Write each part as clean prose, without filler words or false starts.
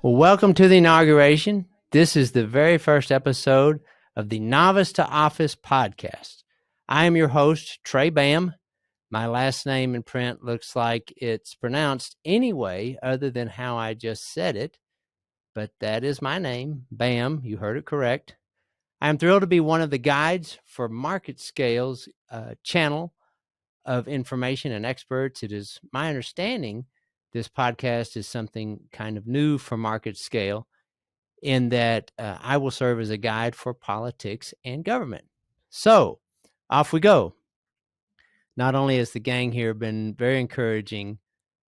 Well, welcome to the inauguration. This is the very first episode of the Novice to Office podcast. I am your host, Trey Bam. My last name in print looks like it's pronounced any way other than how I just said it, but that is my name, Bam. You heard it correct. I am thrilled to be one of the guides for Market Scale's channel of information and experts. It is my understanding this podcast is something kind of new for Market Scale, in that I will serve as a guide for politics and government. So off we go. Not only has the gang here been very encouraging,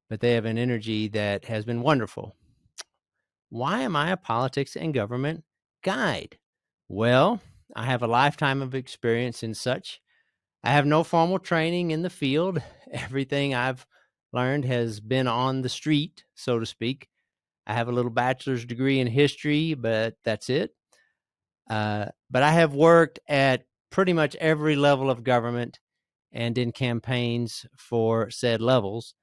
but they have an energy that has been wonderful. Why am I a politics and government guide? Well, I have a lifetime of experience in such. I have no formal training in the field. Everything I've learned has been on the street, so to speak. I have a little bachelor's degree in history, but that's it. But I have worked at pretty much every level of government and in campaigns for said levels.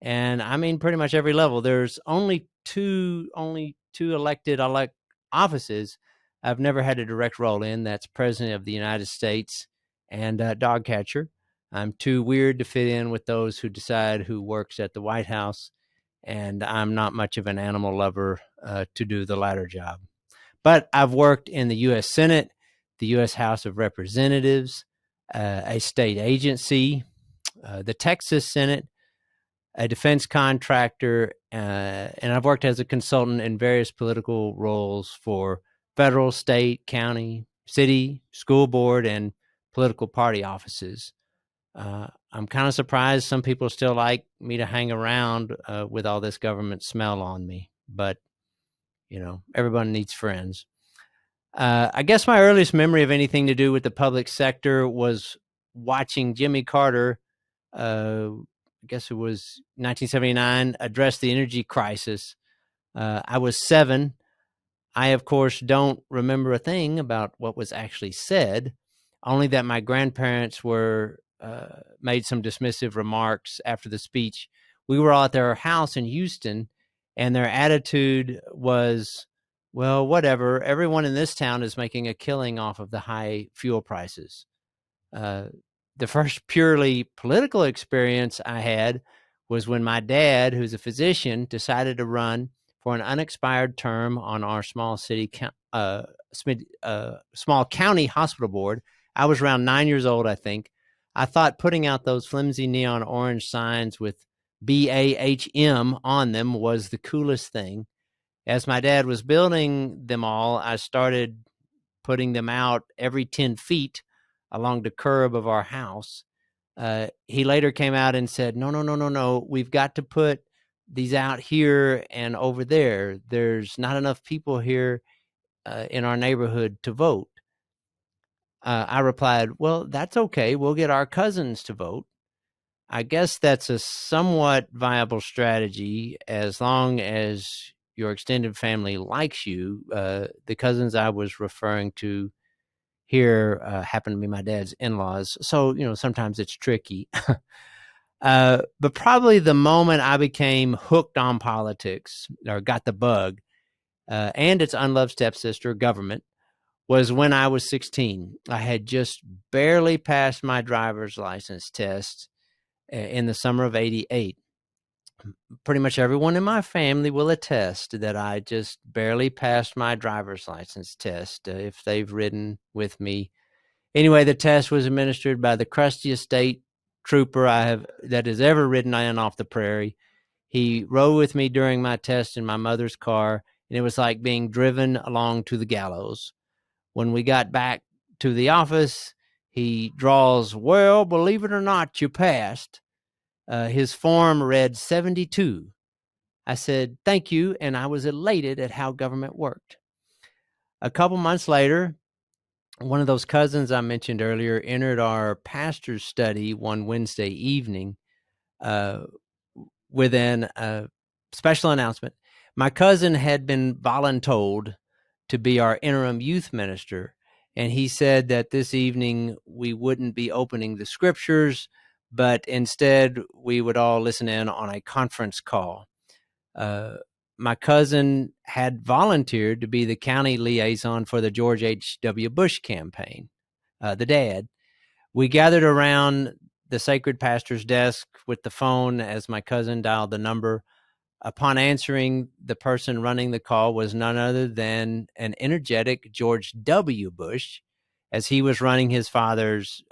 And I mean pretty much every level. There's only two elected offices I've never had a direct role in. That's President of the United States and dogcatcher. I'm too weird to fit in with those who decide who works at the White House, and I'm not much of an animal lover to do the latter job. But I've worked in the U.S. Senate, the U.S. House of Representatives, a state agency, the Texas Senate, a defense contractor, and I've worked as a consultant in various political roles for federal, state, county, city, school board, and political party offices. I'm kind of surprised some people still like me to hang around with all this government smell on me, but everyone needs friends. I guess my earliest memory of anything to do with the public sector was watching Jimmy Carter, I guess it was 1979, address the energy crisis. I was 7. I, of course, don't remember a thing about what was actually said, only that my grandparents made some dismissive remarks after the speech. We were all at their house in Houston, and their attitude was, well, whatever. Everyone in this town is making a killing off of the high fuel prices. The first purely political experience I had was when my dad, who's a physician, decided to run for an unexpired term on our small county hospital board. I was around 9 years old, I think. I thought putting out those flimsy neon orange signs with BAHM on them was the coolest thing. As my dad was building them all, I started putting them out every 10 feet along the curb of our house. He later came out and said, no, we've got to put these out here and over there. There's not enough people here in our neighborhood to vote. I replied, well, that's okay. We'll get our cousins to vote. I guess that's a somewhat viable strategy as long as your extended family likes you. The cousins I was referring to here happen to be my dad's in-laws. So, sometimes it's tricky. But probably the moment I became hooked on politics, or got the bug, and its unloved stepsister, government, was when I was 16. I had just barely passed my driver's license test in the summer of '88. Pretty much everyone in my family will attest that I just barely passed my driver's license test if they've ridden with me. Anyway, the test was administered by the crustiest state trooper that has ever ridden in off the prairie. He rode with me during my test in my mother's car, and it was like being driven along to the gallows. When we got back to the office, he draws, well, believe it or not, you passed. His form read 72. I said, thank you, and I was elated at how government worked. A couple months later, one of those cousins I mentioned earlier entered our pastor's study one Wednesday evening with a special announcement. My cousin had been voluntold to be our interim youth minister, and he said that this evening we wouldn't be opening the scriptures, but instead we would all listen in on a conference call. my cousin had volunteered to be the county liaison for the George H.W. Bush campaign, the dad. We gathered around the sacred pastor's desk with the phone as my cousin dialed the number. Upon answering, the person running the call was none other than an energetic George W. Bush, as he was running his father's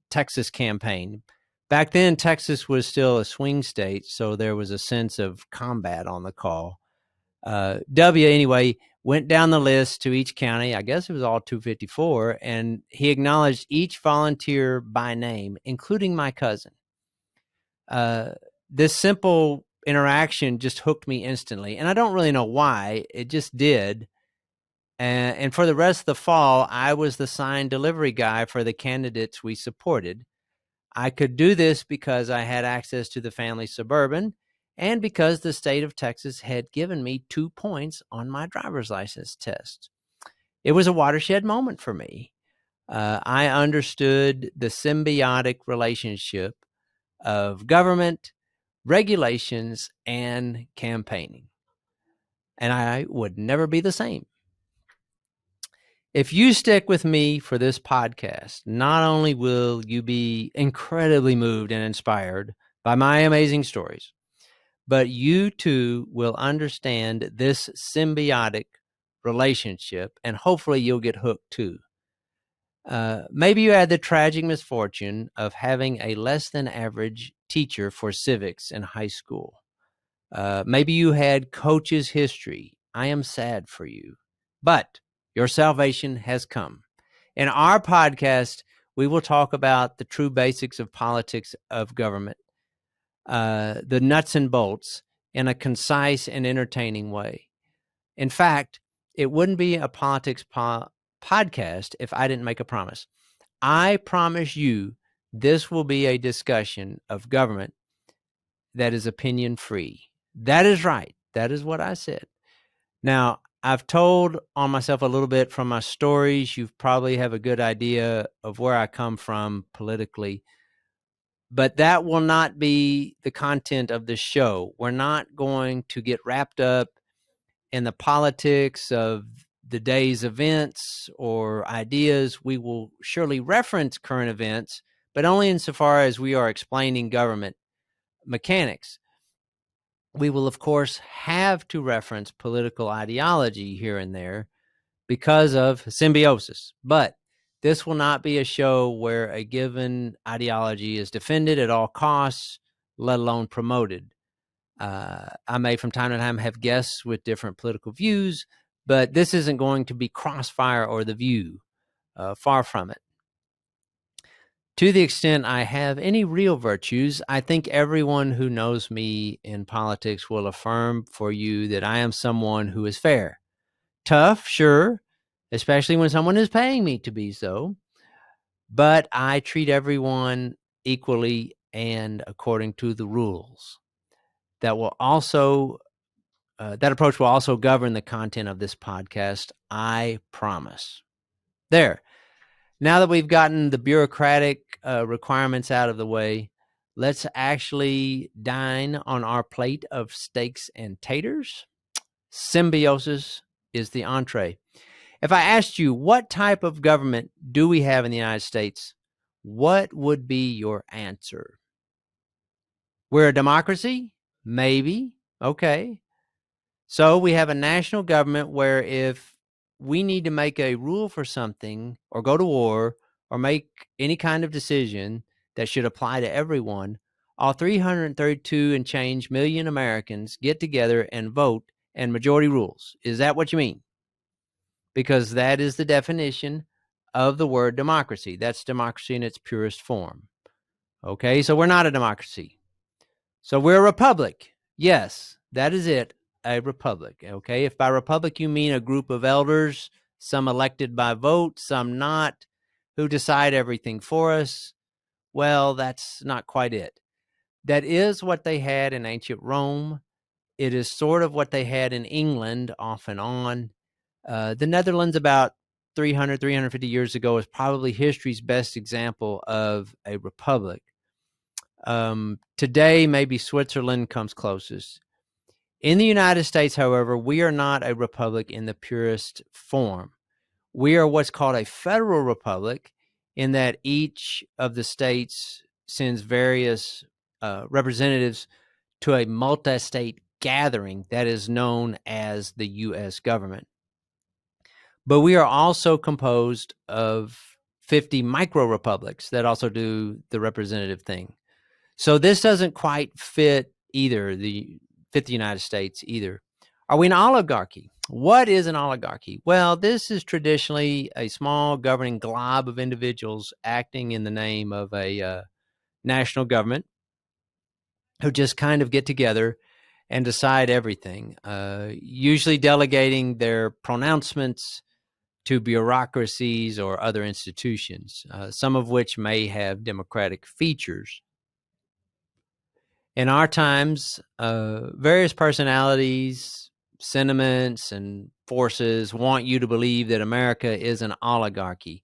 Texas campaign. Back then, Texas was still a swing state, so there was a sense of combat on the call. W, anyway, went down the list to each county. I guess it was all 254, and he acknowledged each volunteer by name, including my cousin. This simple interaction just hooked me instantly, and I don't really know why. It just did. And for the rest of the fall, I was the sign delivery guy for the candidates we supported. I could do this because I had access to the family Suburban and because the state of Texas had given me 2 points on my driver's license test. It was a watershed moment for me. I understood the symbiotic relationship of government, regulations, and campaigning. And I would never be the same. If you stick with me for this podcast, not only will you be incredibly moved and inspired by my amazing stories, but you too will understand this symbiotic relationship, and hopefully you'll get hooked too. Maybe you had the tragic misfortune of having a less than average teacher for civics in high school. Maybe you had coach's history. I am sad for you, but your salvation has come. In our podcast, we will talk about the true basics of politics of government, the nuts and bolts, in a concise and entertaining way. In fact, it wouldn't be a politics podcast if I didn't make a promise. I promise you this will be a discussion of government that is opinion free. That is right. That is what I said. Now, I've told on myself a little bit from my stories. You probably have a good idea of where I come from politically, but that will not be the content of the show. We're not going to get wrapped up in the politics of the day's events or ideas. We will surely reference current events, but only insofar as we are explaining government mechanics. We will, of course, have to reference political ideology here and there because of symbiosis. But this will not be a show where a given ideology is defended at all costs, let alone promoted. I may from time to time have guests with different political views, but this isn't going to be Crossfire or The View. Far from it. To the extent I have any real virtues, I think everyone who knows me in politics will affirm for you that I am someone who is fair. Tough, sure, especially when someone is paying me to be so, but I treat everyone equally and according to the rules. That approach will also govern the content of this podcast, I promise. There. Now that we've gotten the bureaucratic requirements out of the way, let's actually dine on our plate of steaks and taters. Symbiosis is the entree. If I asked you, what type of government do we have in the United States, what would be your answer? We're a democracy? Maybe. Okay. So we have a national government where if we need to make a rule for something or go to war or make any kind of decision that should apply to everyone, all 332 and change million Americans get together and vote and majority rules. Is that what you mean? Because that is the definition of the word democracy. That's democracy in its purest form. Okay, so we're not a democracy. So we're a republic. Yes, that is it. A republic. Okay, if by republic you mean a group of elders, some elected by vote, some not, who decide everything for us, well, that's not quite it. That is what they had in ancient Rome. It is sort of what they had in England off and on. The Netherlands about 350 years ago is probably history's best example of a republic. Today, maybe Switzerland comes closest. In the United States, however, we are not a republic in the purest form. We are what's called a federal republic, in that each of the states sends various representatives to a multi-state gathering that is known as the U.S. government. But we are also composed of 50 micro-republics that also do the representative thing. So this doesn't quite fit the United States either. Are we an oligarchy? What is an oligarchy? Well, this is traditionally a small governing glob of individuals acting in the name of a national government who just kind of get together and decide everything, usually delegating their pronouncements to bureaucracies or other institutions, some of which may have democratic features. In our times, various personalities, sentiments, and forces want you to believe that America is an oligarchy,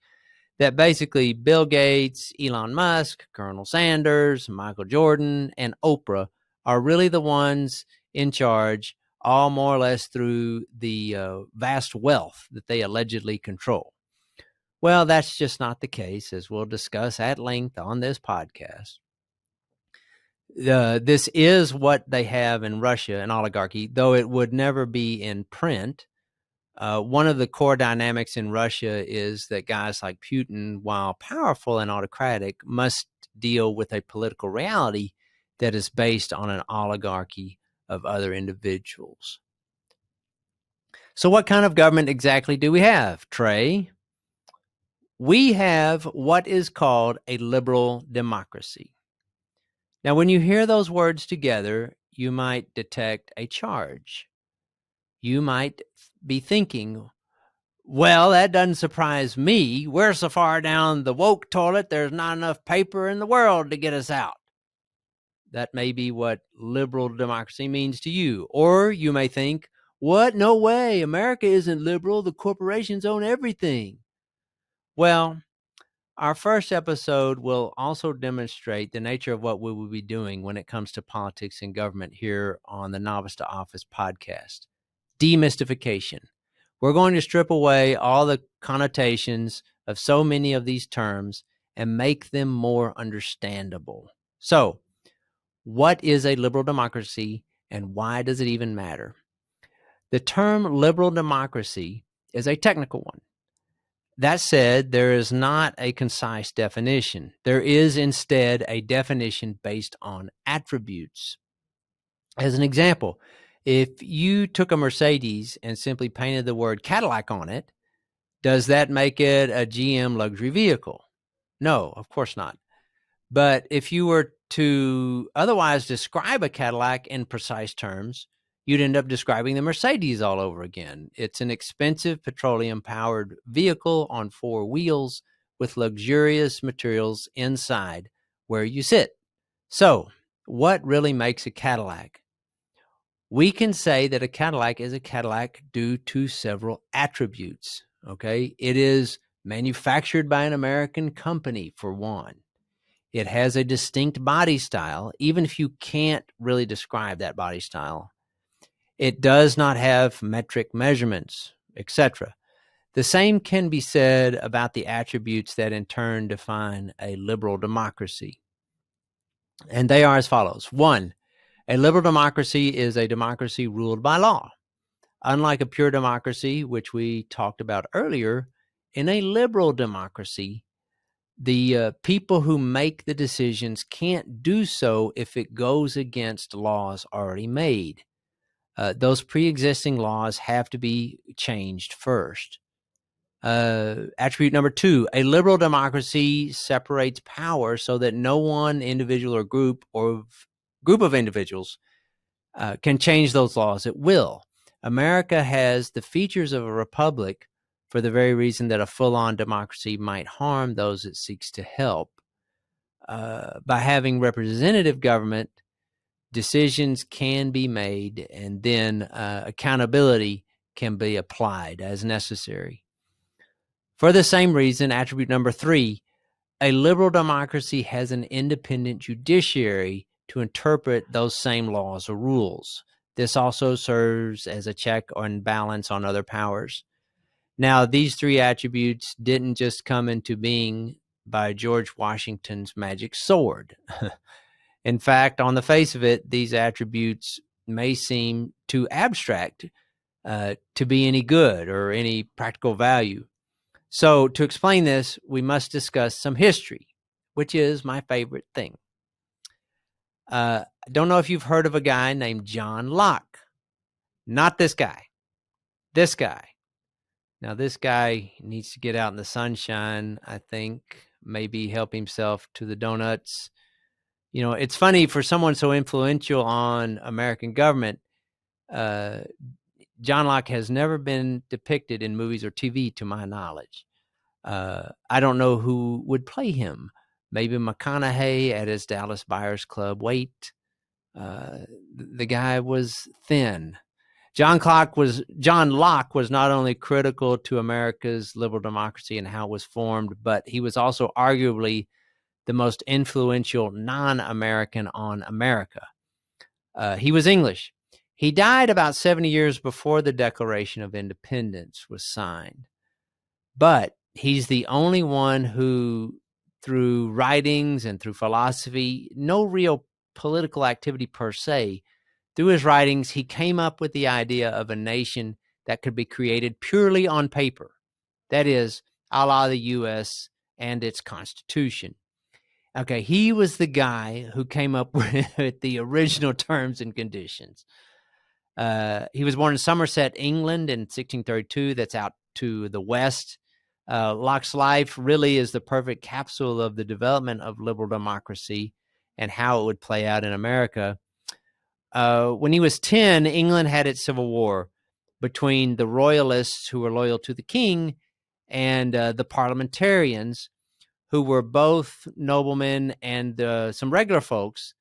that basically Bill Gates, Elon Musk, Colonel Sanders, Michael Jordan, and Oprah are really the ones in charge, all more or less through the vast wealth that they allegedly control. Well, that's just not the case, as we'll discuss at length on this podcast. This is what they have in Russia, an oligarchy, though it would never be in print. One of the core dynamics in Russia is that guys like Putin, while powerful and autocratic, must deal with a political reality that is based on an oligarchy of other individuals. So what kind of government exactly do we have, Trey? We have what is called a liberal democracy. Now, when you hear those words together, you might detect a charge. You might be thinking, well, that doesn't surprise me. We're so far down the woke toilet, there's not enough paper in the world to get us out. That may be what liberal democracy means to you. Or you may think, what? No way. America isn't liberal. The corporations own everything. Well, our first episode will also demonstrate the nature of what we will be doing when it comes to politics and government here on the Novice to Office podcast. Demystification. We're going to strip away all the connotations of so many of these terms and make them more understandable. So, what is a liberal democracy and why does it even matter? The term liberal democracy is a technical one. That said, there is not a concise definition. There is instead a definition based on attributes. As an example, if you took a Mercedes and simply painted the word Cadillac on it, does that make it a GM luxury vehicle? No, of course not. But if you were to otherwise describe a Cadillac in precise terms, you'd end up describing the Mercedes all over again. It's an expensive petroleum-powered vehicle on 4 wheels with luxurious materials inside where you sit. So, what really makes a Cadillac? We can say that a Cadillac is a Cadillac due to several attributes, okay? It is manufactured by an American company, for one. It has a distinct body style, even if you can't really describe that body style. It does not have metric measurements, etc. The same can be said about the attributes that in turn define a liberal democracy. And they are as follows. 1, a liberal democracy is a democracy ruled by law. Unlike a pure democracy, which we talked about earlier, in a liberal democracy, the people who make the decisions can't do so if it goes against laws already made. Those pre-existing laws have to be changed first. Attribute number 2, a liberal democracy separates power so that no one individual or group of individuals can change those laws at will. America has the features of a republic for the very reason that a full-on democracy might harm those it seeks to help. By having representative government, decisions can be made and then accountability can be applied as necessary. For the same reason, attribute number 3, a liberal democracy has an independent judiciary to interpret those same laws or rules. This also serves as a check and balance on other powers. Now, these three attributes didn't just come into being by George Washington's magic sword. In fact, on the face of it, these attributes may seem too abstract to be any good or any practical value. So, to explain this, we must discuss some history, which is my favorite thing. I don't know if you've heard of a guy named John Locke. Not this guy. This guy. Now, this guy needs to get out in the sunshine, I think, maybe help himself to the donuts. You know, it's funny for someone so influential on American government, John Locke has never been depicted in movies or TV to my knowledge. I don't know who would play him. Maybe McConaughey at his Dallas Buyers Club weight. The guy was thin. John Locke was not only critical to America's liberal democracy and how it was formed, but he was also arguably the most influential non-American on America. He was English. He died about 70 years before the Declaration of Independence was signed. But he's the only one who, through writings and through philosophy, no real political activity per se, through his writings, he came up with the idea of a nation that could be created purely on paper. That is, a la the U.S. and its Constitution. Okay, he was the guy who came up with the original terms and conditions. He was born in Somerset, England in 1632. That's out to the west. Locke's life really is the perfect capsule of the development of liberal democracy and how it would play out in America. When he was 10, England had its civil war between the royalists who were loyal to the king and the parliamentarians, who were both noblemen and some regular folks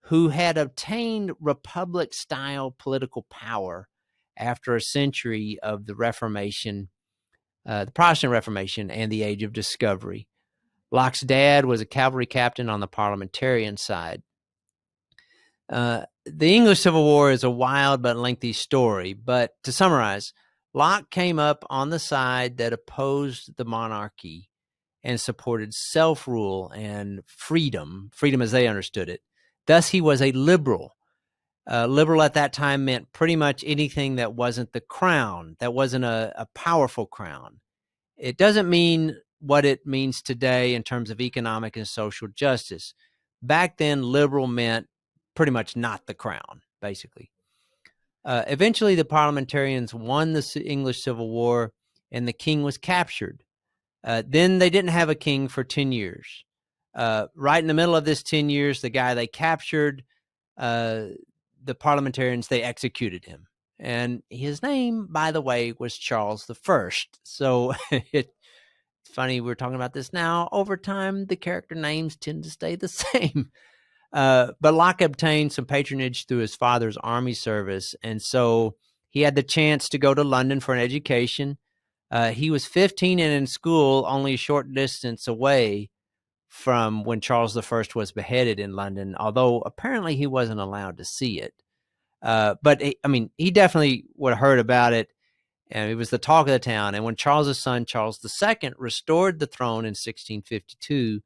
who had obtained republic-style political power after a century of the Reformation, the Protestant Reformation, and the Age of Discovery. Locke's dad was a cavalry captain on the parliamentarian side. The English Civil War is a wild but lengthy story, but to summarize, Locke came up on the side that opposed the monarchy and supported self-rule and freedom as they understood it. Thus, he was a liberal. Liberal at that time meant pretty much anything that wasn't the crown, that wasn't a powerful crown. It doesn't mean what it means today in terms of economic and social justice. Back then, liberal meant pretty much not the crown, basically. Eventually, the parliamentarians won the English Civil War, and the king was captured. Then they didn't have a king for 10 years. Right in the middle of this 10 years, the guy they captured, the parliamentarians, they executed him. And his name, by the way, was Charles I. So it's funny, we're talking about this now. Over time, the character names tend to stay the same. But Locke obtained some patronage through his father's army service. And so he had the chance to go to London for an education. He was 15 and in school only a short distance away from when Charles I was beheaded in London, although apparently he wasn't allowed to see it. But he definitely would have heard about it, and it was the talk of the town. And when Charles's son, Charles II, restored the throne in 1652,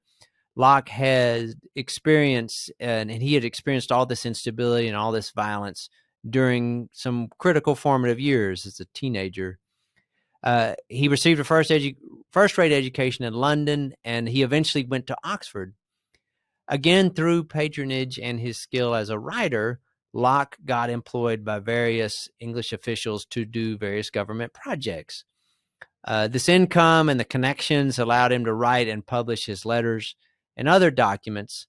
Locke had experienced, and he had experienced all this instability and all this violence during some critical formative years as a teenager. He received a first-rate education in London, and he eventually went to Oxford. Again, through patronage and his skill as a writer, Locke got employed by various English officials to do various government projects. This income and the connections allowed him to write and publish his letters and other documents,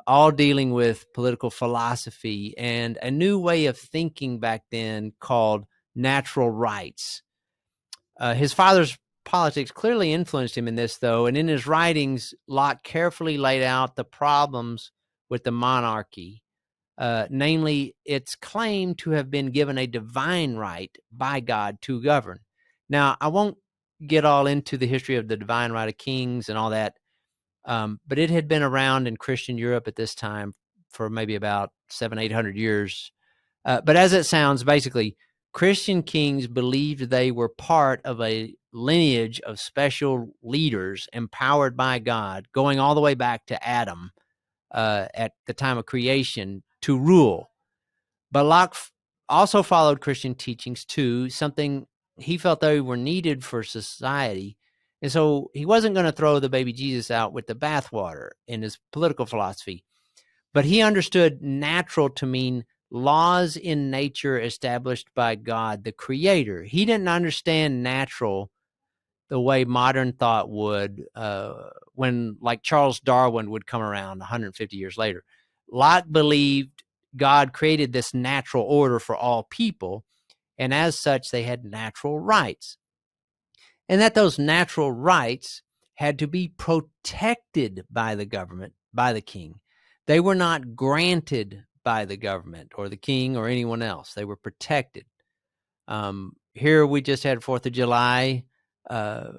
all dealing with political philosophy and a new way of thinking back then called natural rights. His father's politics clearly influenced him in this, though, and in his writings, Locke carefully laid out the problems with the monarchy, namely its claim to have been given a divine right by God to govern. Now, I won't get all into the history of the divine right of kings and all that, but it had been around in Christian Europe at this time for maybe about 700-800 years. But as it sounds, basically, Christian kings believed they were part of a lineage of special leaders empowered by God, going all the way back to Adam at the time of creation to rule. But Locke also followed Christian teachings too, something he felt they were needed for society. And so he wasn't going to throw the baby Jesus out with the bathwater in his political philosophy, but he understood natural to mean laws in nature established by God, the creator. He didn't understand natural the way modern thought would when like Charles Darwin would come around 150 years later. Locke believed God created this natural order for all people, and as such, they had natural rights. And that those natural rights had to be protected by the government, by the king. They were not granted by the government or the king or anyone else. They were protected. Here we just had 4th of July a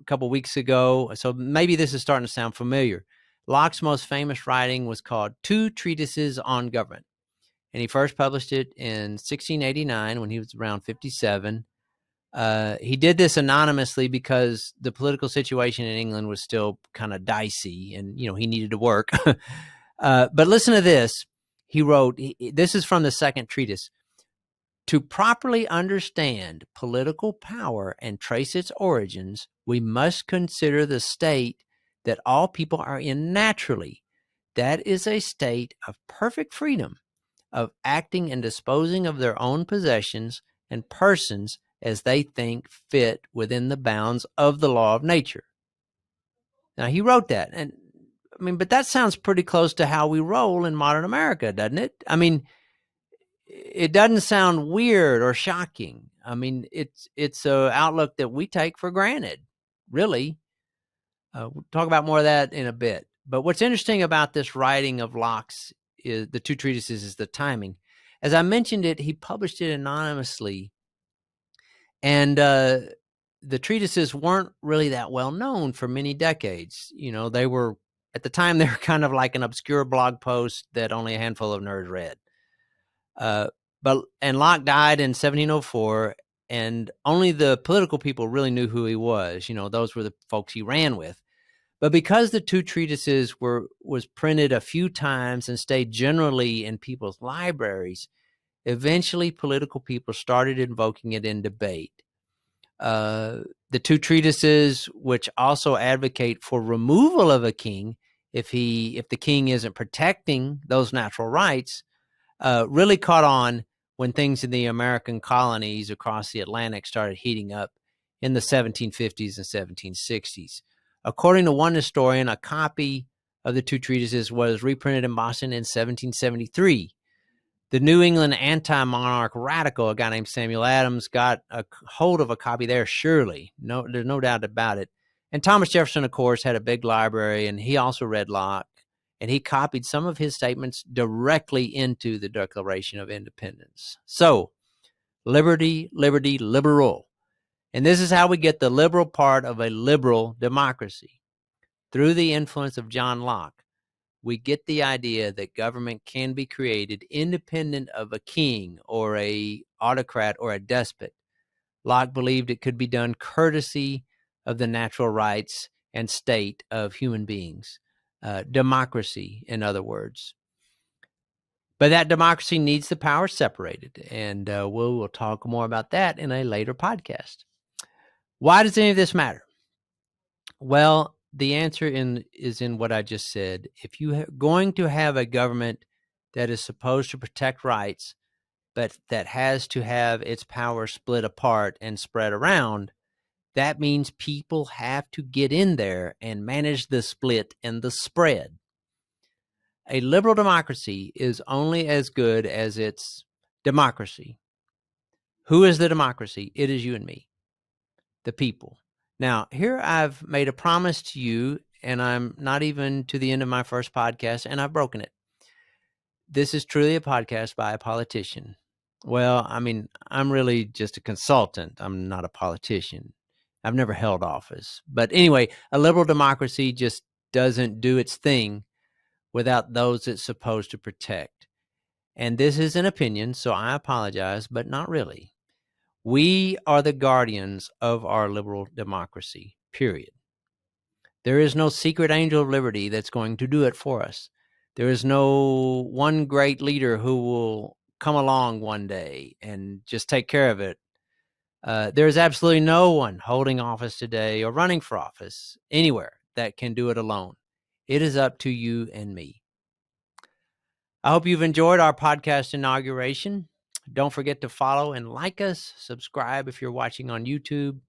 couple weeks ago, so maybe this is starting to sound familiar. Locke's most famous writing was called Two Treatises on Government, and he first published it in 1689 when he was around 57. He did this anonymously because the political situation in England was still kind of dicey, and he needed to work. But listen to this. He wrote, this is from the second treatise. To properly understand political power and trace its origins, we must consider the state that all people are in naturally. That is a state of perfect freedom, of acting and disposing of their own possessions and persons as they think fit within the bounds of the law of nature. Now, he wrote that, and but that sounds pretty close to how we roll in modern America, doesn't it? It doesn't sound weird or shocking. It's an outlook that we take for granted, really. We'll talk about more of that in a bit. But what's interesting about this writing of Locke's, is the two treatises, is the timing. As I mentioned it, he published it anonymously, and the treatises weren't really that well known for many decades. They were, at the time, they were kind of like an obscure blog post that only a handful of nerds read. And Locke died in 1704, and only the political people really knew who he was. Those were the folks he ran with. But because the two treatises was printed a few times and stayed generally in people's libraries, eventually political people started invoking it in debate. The two treatises, which also advocate for removal of a king if the king isn't protecting those natural rights, really caught on when things in the American colonies across the Atlantic started heating up in the 1750s and 1760s. According to one historian, a copy of the two treatises was reprinted in Boston in 1773. The New England anti-monarch radical, a guy named Samuel Adams, got a hold of a copy there, surely. No, there's no doubt about it. And Thomas Jefferson, of course, had a big library, and he also read Locke, and he copied some of his statements directly into the Declaration of Independence. So, liberty, liberty, liberal. And this is how we get the liberal part of a liberal democracy. Through the influence of John Locke, we get the idea that government can be created independent of a king or a autocrat or a despot. Locke believed it could be done courtesy of the natural rights and state of human beings. Democracy, in other words. But that democracy needs the power separated, and we'll talk more about that in a later podcast. Why does any of this matter? Well, the answer is in what I just said. If you're going to have a government that is supposed to protect rights, but that has to have its power split apart and spread around, that means people have to get in there and manage the split and the spread. A liberal democracy is only as good as its democracy. Who is the democracy? It is you and me, the people. Now, here I've made a promise to you, and I'm not even to the end of my first podcast, and I've broken it. This is truly a podcast by a politician. Well, I'm really just a consultant. I'm not a politician. I've never held office. But anyway, a liberal democracy just doesn't do its thing without those it's supposed to protect. And this is an opinion, so I apologize, but not really. We are the guardians of our liberal democracy, period. There is no secret angel of liberty that's going to do it for us. There is no one great leader who will come along one day and just take care of it. There is absolutely no one holding office today or running for office anywhere that can do it alone. It is up to you and me. I hope you've enjoyed our podcast inauguration. Don't forget to follow and like us. Subscribe if you're watching on YouTube.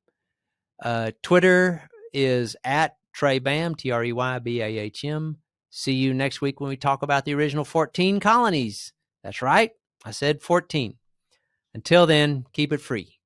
Twitter is at TreyBam, TreyBahm. See you next week when we talk about the original 14 colonies. That's right. I said 14. Until then, keep it free.